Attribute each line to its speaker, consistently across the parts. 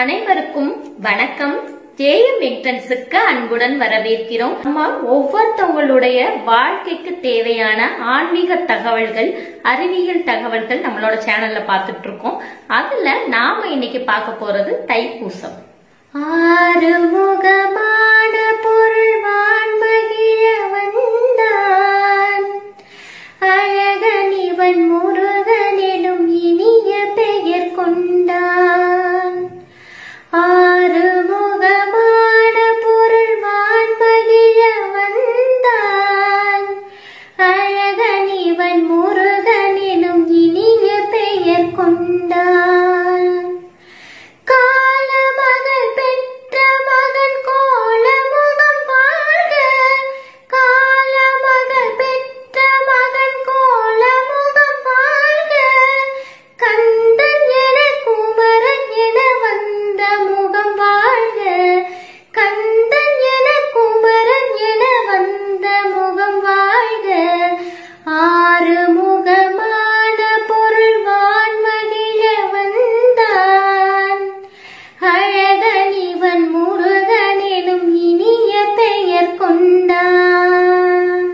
Speaker 1: அனைவருக்கும் வணக்கம். ஜேஎம் என்ட்ரன்ஸுக்கு அன்புடன் வரவேற்கிறோம். நம்ம ஒவ்வொருத்தவங்களுடைய வாழ்க்கைக்கு தேவையான ஆன்மீக தகவல்கள், அறிவியல் தகவல்கள் நம்மளோட சேனல்ல பார்த்துட்டு இருக்கோம். அதுல நாம இன்னைக்கு பார்க்க போறது தைப்பூசம். ஆறுமுகமான பொருள் வான்மகிழ வந்தான், அழகன் இவன் முருகனிலும் இனிய பெயர் கொண்டான். ஆறுமுகமான பொருள் வான்மகிழ வந்தான், அழகன் இவன் முருகனிலும் இனிய பெயர் கொண்டான். காலமகள் பெற்ற மகன் கோலமுகம் வாழ்க, காலமகள் பெற்ற மகன் கோலமுகம் வாழ்க. கந்தன் என குமரன் என வந்த முகம் வாழ்க, கந்தன் என குமரன் என வந்த முகம் வாழ்க. ஆறுமுகமான பொருள் வான்மகிழ வந்தான், அழகன் இவன் முருகனிலும் இனிய பெயர் கொண்டான்.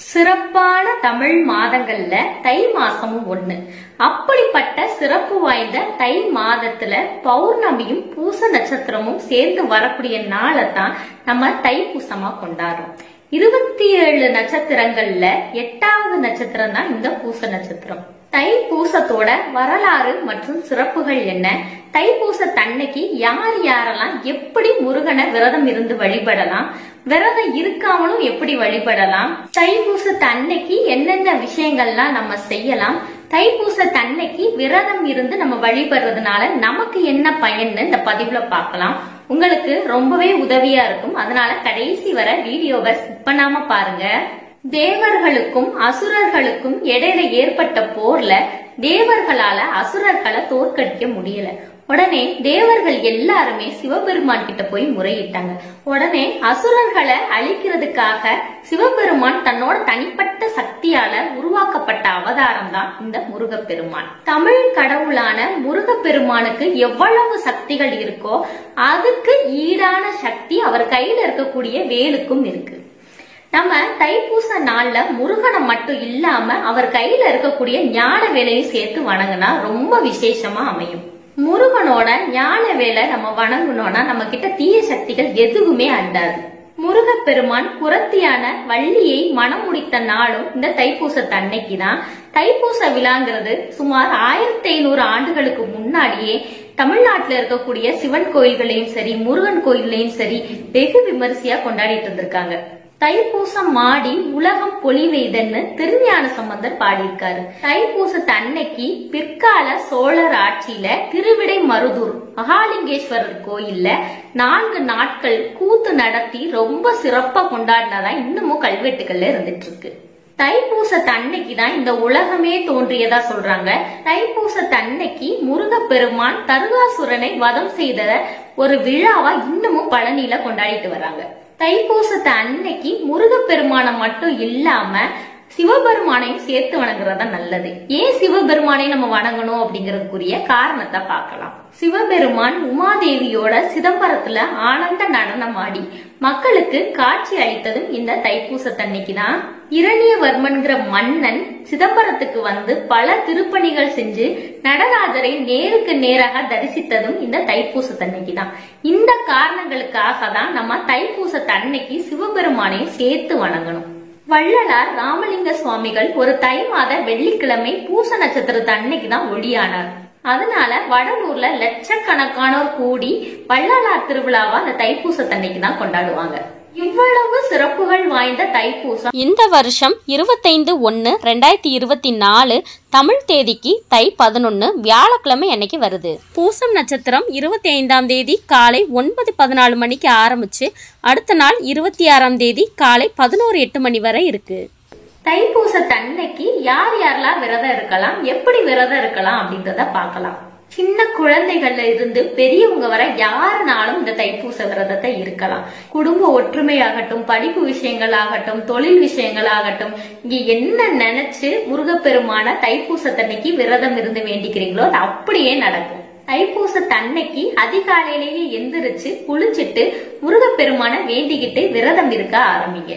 Speaker 1: சிறப்பான தமிழ் மாதங்கள்ல தை மாசமும் ஒண்ணு. அப்படிப்பட்ட சிறப்பு வாய்ந்த தை மாதத்துல பௌர்ணமியும் பூச நட்சத்திரமும் சேர்ந்து வரக்கூடிய நாளை தான் நம்ம தைப்பூசமா கொண்டாடுறோம். 27 நட்சத்திரங்கள்ல 8வது நட்சத்திரம் தான் இந்த பூச நட்சத்திரம். தைப்பூசத்தோட வரலாறு மற்றும் சிறப்புகள் என்ன, தைப்பூசத்தன்னைக்கு யார் யாரெல்லாம் எப்படி முருகனை விரதம் இருந்து வழிபடலாம், விரதம் இருக்காமலும் எப்படி வழிபடலாம், தைப்பூசத்தன்னைக்கு என்னென்ன விஷயங்கள்லாம் நம்ம செய்யலாம், தைப்பூசத்தன்னைக்கு விரதம் இருந்து நம்ம வழிபடுறதுனால நமக்கு என்ன பயன்னு இந்த பதிவுல பார்க்கலாம். உங்களுக்கு ரொம்பவே உதவியா இருக்கும். அதனால கடைசி வர வீடியோவை ஸ்கிப் பண்ணாம பாருங்க. தேவர்களுக்கும் அசுரர்களுக்கும் இடையில ஏற்பட்ட போர்ல தேவர்களால அசுரர்களை தோற்கடிக்க முடியல. உடனே தேவர்கள் எல்லாருமே சிவபெருமான் கிட்ட போய் முறையிட்டாங்க. உடனே அசுரர்களை அழிக்கிறதுக்காக சிவபெருமான் தன்னோட தனிப்பட்ட சக்தியால உருவாக்கப்பட்ட அவதாரம் தான் இந்த முருகப்பெருமான். தமிழ் கடவுளான முருகப்பெருமானுக்கு எவ்வளவு சக்திகள் இருக்கோ அதுக்கு ஈடான சக்தி அவர் கையில இருக்கக்கூடிய வேலுக்கும் இருக்கு. நம்ம தைப்பூச நாள்ல முருகனை மட்டும் இல்லாம அவர் கையில இருக்கக்கூடிய ஞான வேலையும் சேர்த்து வணங்கினா ரொம்ப விசேஷமா அமையும். முருகனோட ஞான வேலை நம்ம வணங்கணும்னா நம்ம கிட்ட தீய சக்திகள் எதுவுமே அண்டாது. முருகப்பெருமான் புரத்தியான வள்ளியை மனம் முடித்த நாளும் இந்த தைப்பூசத்தன்னைக்கு தான். தைப்பூச விழாங்கிறது சுமார் 1500 ஆண்டுகளுக்கு முன்னாடியே தமிழ்நாட்டுல இருக்கக்கூடிய சிவன் கோயில்களையும் சரி, முருகன் கோயில்களையும் சரி வெகு விமரிசையா கொண்டாடிட்டு இருந்திருக்காங்க. தைப்பூசம் மாடி உலகம் பொலிவெய்தன்னு திருஞான சம்பந்தர் பாடியிருக்காரு. தைப்பூசத்தன்னைக்கு பிற்கால சோழர் ஆட்சியில திருவிடை மருதூர் மகாலிங்கேஸ்வரர் கோயில்ல 4 நாட்கள் கூத்து நடத்தி ரொம்ப சிறப்பா கொண்டாடினதா இன்னமும் கல்வெட்டுகள்ல இருந்துட்டு இருக்கு. தைப்பூசத்தன்னைக்கு தான் இந்த உலகமே தோன்றியதா சொல்றாங்க. தைப்பூசத்தன்னைக்கு முருகப்பெருமான் தருகாசுரனை வதம் செய்த ஒரு விழாவா இன்னமும் பழனியில கொண்டாடிட்டு வராங்க. தைப்பூசத்தை அன்னைக்கு முருகப்பெருமான மட்டும் இல்லாம சிவபெருமானையும் சேர்த்து வணங்குறதா நல்லது. ஏன் சிவபெருமானை நம்ம வணங்கணும் அப்படிங்கறதுக்குரிய காரணத்தை பார்க்கலாம். சிவபெருமான் உமாதேவியோட சிதம்பரத்துல ஆனந்த நடனம் ஆடி மக்களுக்கு காட்சி அளித்ததும் இந்த தைப்பூசத்தன்னைக்கு தான். இரணியவர்மன்கிற மன்னன் சிதம்பரத்துக்கு வந்து பல திருப்பணிகள் செஞ்சு நடராஜரை நேருக்கு நேராக தரிசித்ததும் இந்த தைப்பூசத்தன்னைக்கு தான். இந்த காரணங்களுக்காக தான் நம்ம தைப்பூசத்தன்னைக்கு சிவபெருமானையும் சேர்த்து வணங்கணும். வள்ளலார் ராமலிங்க சுவாமிகள் ஒரு தை மாத வெள்ளிக்கிழமை பூச நட்சத்திரத்து அன்னைக்கு தான் ஒளியானார். அதனால வடலூர்ல லட்சக்கணக்கானோர் கூடி வள்ளலார் திருவிழாவா அந்த தைப்பூசத்தன்னைக்கு தான் கொண்டாடுவாங்க. இவ்வளவு சிறப்புகள் வாய்ந்த தைப்பூசம்
Speaker 2: இந்த வருஷம் 25/1/2024 தமிழ் தேதிக்கு தை 11 வியாழக்கிழமை அன்னைக்கு வருது. பூசம் நட்சத்திரம் 25ஆம் தேதி காலை 9:14 மணிக்கு ஆரம்பிச்சு அடுத்த நாள் 26ஆம் தேதி காலை 11:08 மணி வரை இருக்கு.
Speaker 1: தைப்பூசத்தன்னைக்கு யார் யாரெல்லாம் விரதம் இருக்கலாம், எப்படி விரதம் இருக்கலாம் அப்படின்றத பார்க்கலாம். சின்ன குழந்தைகள்ல இருந்து பெரியவங்க வர யாருனாலும் இந்த தைப்பூச விரதத்தை இருக்கலாம். குடும்ப ஒற்றுமையாகட்டும், படிப்பு விஷயங்கள் ஆகட்டும், தொழில் விஷயங்கள் ஆகட்டும், இங்க என்ன நினைச்சு முருகப்பெருமான தைப்பூசத்தன்னைக்கு விரதம் இருந்து வேண்டிக்கிறீங்களோ அது அப்படியே நடக்கும். தைப்பூசத்தன்னைக்கு அதிகாலையிலேயே எந்திரிச்சு குளிச்சுட்டு முருகப்பெருமான வேண்டிக்கிட்டு விரதம் இருக்க ஆரம்பிங்க.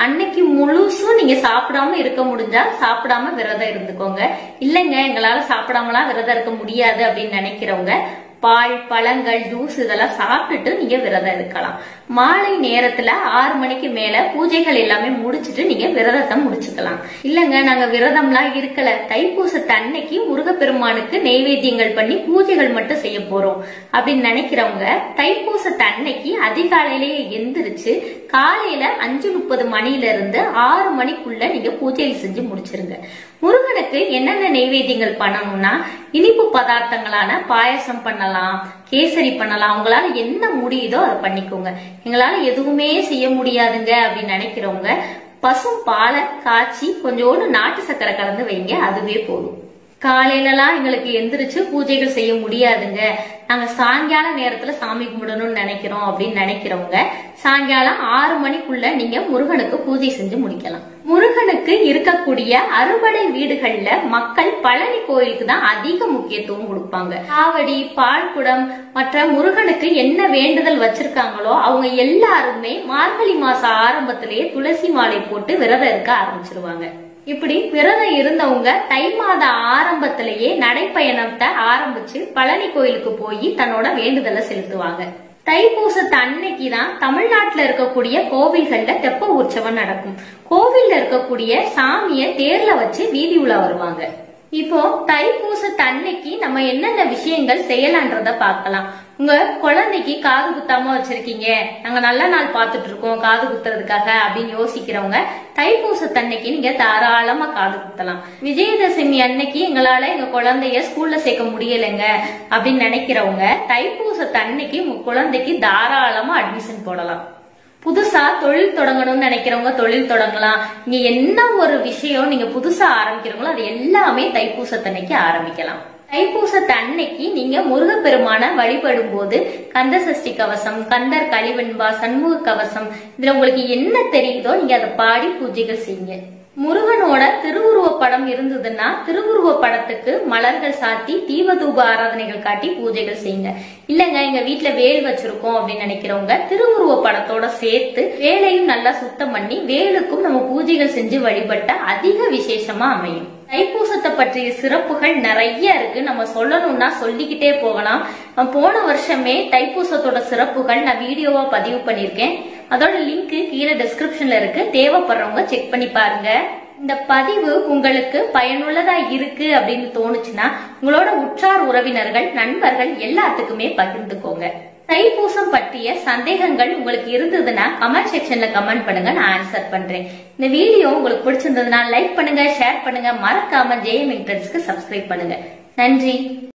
Speaker 1: அன்னைக்கு முழுசும் நீங்க சாப்பிடாம இருக்க முடிஞ்சா சாப்பிடாம விரதம் இருந்துக்கோங்க. இல்லைங்க எங்களால சாப்பிடாமலாம் விரதம் இருக்க முடியாது அப்படின்னு நினைக்கிறவங்க பால், பழங்கள், ஜூஸ் இதெல்லாம் சாப்பிட்டுட்டு நீங்க விரதம் இருக்கலாம். மாலை நேரத்துல 6 மணிக்கு மேல பூஜைகள் எல்லாமே முடிச்சுட்டு நீங்க விரதத்தை முடிச்சுக்கலாம். இல்லங்க நாங்க விரதம்லாம் இருக்கல, தைப்பூசத்தன்னைக்கு முருகப்பெருமானுக்கு நெய்வேத்தியங்கள் பண்ணி பூஜைகள் மட்டும் செய்ய போறோம் அப்படின்னு நினைக்கிறவங்க தைப்பூசத்தன்னைக்கு அதிகாலையிலேயே எந்திரிச்சு காலையில 5:30 மணில இருந்து 6 மணிக்குள்ள நீங்க பூஜைகள் செஞ்சு முடிச்சிருங்க. முருகனுக்கு என்னென்ன நெய்வேத்தியங்கள் பண்ணணும்னா இனிப்பு பதார்த்தங்களான பாயசம் பண்ணலாம், கேசரி பண்ணலாம். உங்களால என்ன முடியுதோ அதை பண்ணிக்கோங்க. எங்களால எதுவுமே செய்ய முடியாதுங்க அப்படின்னு நினைக்கிறவங்க பசும் பாலை காய்ச்சி கொஞ்சோண்டு நாட்டு சக்கரை கலந்து வைங்க, அதுவே போதும். காலையிலலாம் எங்களுக்கு எந்திரிச்சு பூஜைகள் செய்ய முடியாதுங்க, நாங்க சாயங்கால நேரத்துல சாமி கும்பிடணும்னு நினைக்கிறோம் அப்படின்னு நினைக்கிறவங்க சாயங்காலம் 6 மணிக்குள்ள நீங்க முருகனுக்கு பூஜை செஞ்சு முடிக்கலாம். முருகனுக்கு இருக்கக்கூடிய அறுபடை வீடுகள்ல மக்கள் பழனி கோயிலுக்கு தான் அதிக முக்கியத்துவம் கொடுப்பாங்க. காவடி, பால்குடம் மற்ற முருகனுக்கு என்ன வேண்டுதல் வச்சிருக்காங்களோ அவங்க எல்லாருமே மார்கழி மாசம் ஆரம்பத்திலேயே துளசி மாலை போட்டு விரதம் இருக்க ஆரம்பிச்சிருவாங்க. இப்படி விரதம் இருந்தவங்க தை மாத ஆரம்பத்திலேயே நடைப்பயணத்தை ஆரம்பிச்சு பழனி கோயிலுக்கு போய் தன்னோட வேண்டுதலை செலுத்துவாங்க. தைப்பூசத்து அன்னைக்கு தான் தமிழ்நாட்டுல இருக்கக்கூடிய கோவில்கள்ல தெப்ப உற்சவம் நடக்கும். கோவில்ல இருக்கக்கூடிய சாமிய தேர்ல வச்சு வீதி உலா வருவாங்க. இப்போ தைப்பூசத்து அன்னைக்கு நம்ம என்னென்ன விஷயங்கள் செய்யலான்றத பார்க்கலாம். உங்க குழந்தைக்கு காது குத்தாம வச்சிருக்கீங்க, நாங்க நல்ல நாள் பாத்துட்டு இருக்கோம் காது குத்துறதுக்காக அப்படின்னு யோசிக்கிறவங்க தைப்பூசத்தன்னைக்கு நீங்க தாராளமா காது குத்தலாம். விஜயதசமி அன்னைக்கு எங்களால எங்க குழந்தைய ஸ்கூல்ல சேர்க்க முடியலைங்க அப்படின்னு நினைக்கிறவங்க தைப்பூசத்தன்னைக்கு உங்க குழந்தைக்கு தாராளமா அட்மிஷன் போடலாம். புதுசா தொழில் தொடங்கணும்னு நினைக்கிறவங்க தொழில் தொடங்கலாம். நீங்க என்ன ஒரு விஷயம் நீங்க புதுசா ஆரம்பிக்கிறீங்களோ அது எல்லாமே தைப்பூசத்தன்னைக்கு ஆரம்பிக்கலாம். தைப்பூசத்தன்னைக்கு நீங்க முருகப்பெருமான வழிபடும் போது கந்த சஷ்டி கவசம், கந்தர் கலிவெண்பா, சண்முக கவசம் இதுல உங்களுக்கு என்ன தெரியுதோ நீங்க அதை பாடி பூஜைகள் செய்யுங்க. முருகனோட திருவுருவ படம் இருந்ததுன்னா திருவுருவ படத்துக்கு மலர்கள் சாத்தி தீபதூப ஆராதனைகள் காட்டி பூஜைகள் செய்யுங்க. இல்லங்க எங்க வீட்டுல வேல் வச்சிருக்கோம் அப்படின்னு நினைக்கிறவங்க திருவுருவ படத்தோட சேர்த்து வேலையும் நல்லா சுத்தம் பண்ணி வேலுக்கும் நம்ம பூஜைகள் செஞ்சு வழிபட்ட அதிக விசேஷமா அமையும். தைப்பூசத்தை பற்றிய சிறப்புகள் நிறைய இருக்கு, நம்ம சொல்லணும்னா சொல்லிக்கிட்டே போகலாம். போன வருஷமே தைப்பூசத்தோட சிறப்புகள் நான் வீடியோவா பதிவு பண்ணிருக்கேன். அதோட லிங்க் கீழே டிஸ்கிரிப்ஷன்ல இருக்கு, தேவைப்படுறவங்க செக் பண்ணி பாருங்க. இந்த பதிவு உங்களுக்கு பயனுள்ளதா இருக்கு அப்படின்னு தோணுச்சுன்னா உங்களோட உற்றார் உறவினர்கள், நண்பர்கள் எல்லாத்துக்குமே பகிர்ந்துக்கோங்க. தைப்பூசம் பற்றிய சந்தேகங்கள் உங்களுக்கு இருந்ததுன்னா கமெண்ட் செக்ஷன்ல கமெண்ட் பண்ணுங்க, நான் ஆன்சர் பண்றேன். இந்த வீடியோ உங்களுக்கு பிடிச்சிருந்ததுன்னா லைக் பண்ணுங்க, ஷேர் பண்ணுங்க, மறக்காம JM Trends க்கு சப்ஸ்கிரைப் பண்ணுங்க. நன்றி.